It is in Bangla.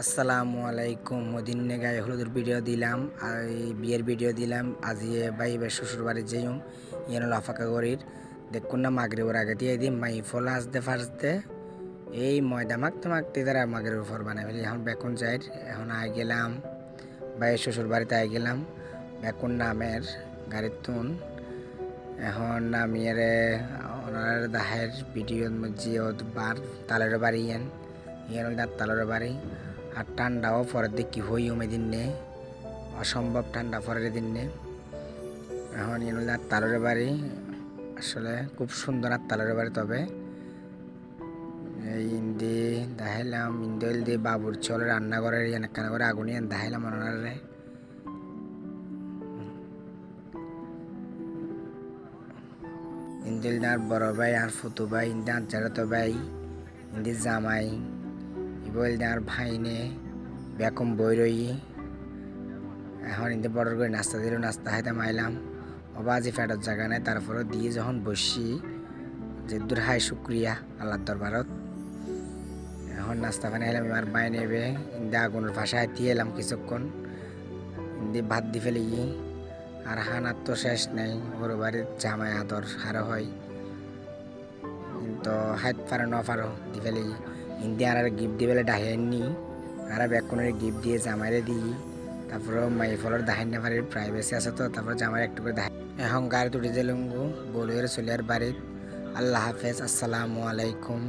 আসসালামু আলাইকুম। মদিনে গায়ে হলুদের ভিডিও দিলাম আর এই বিয়ের ভিডিও দিলাম। আজি ভাই বেশ শ্বশুর বাড়ি যাইম ইয়ান লাফাকা গরির দেখুন না মাগরিবের আগে দিয়ে দিই মাই ফল আসতে ফার্স্টে এই ময়দা মাখতে মাখতে তারা মাগরিবের উপর বানাই ফেলি। এখন বেকুন যাই, এখন আই গেলাম ভাইয়ের শ্বশুর বাড়িতে আই গেলাম বেকুন নামের গাড়ির তুন। এখন নামিয়ে ওনার দাহের ভিডিওর মধ্যে বার তালের বাড়ি ইয়ান তালের বাড়ি আর ঠান্ডাও পরের দিক কি হই দিনে অসম্ভব ঠান্ডা পরের দিনে। এখন আর তালের বাড়ি আসলে খুব সুন্দর আর তালের বাড়ি। তবে এই ইন্দি দেখাইলাম ইন্দিল দিয়ে বাবুর চলে রান্নাঘরের এখানে করে আগুন দেখাইলাম ওনারে। ইন্দিলদার বড় ভাই আর ফুতু ভাই ইন্দি আঞ্চারত ভাই ইন্দি জামাই ইবলদার ভাইনে বেকম বইরই। এখন ইন্দি বড় করে নাস্তা দিল, নাস্তা খাইতে মাইলাম অবাজি ফেটার জায়গা নেই। তারপরে দিয়ে যখন বসি যে দূর হাই শুক্রিয়া আল্লাহর দরবারত। এখন নাস্তা পানি এলাম আমার বাই নেবে ইন্দি আগুনের ভাষায় দিয়ে এলাম কিছুক্ষণ ইন্দি ভাত দি ফেলি। আর হানার তো শেষ নেই, ওর বাড়ির জামাই আদর হারো হয় কিন্তু হাইত পারো না পারো দি ফেলি। ইন্দি আর গিফট দিয়ে ফেলে ডাহেননি আর বেকুনের গিফট দিয়ে জামাইরে দিই। তারপরে মাই ফলের দাহাই না পারি প্রাইভেসি আছে তো, তারপরে জামাই একটু করে দাহাই। এখন গাড়ি তুটে দিলুম বলে চলে আর বাড়ির। আল্লাহ হাফেজ, আসসালামু আলাইকুম।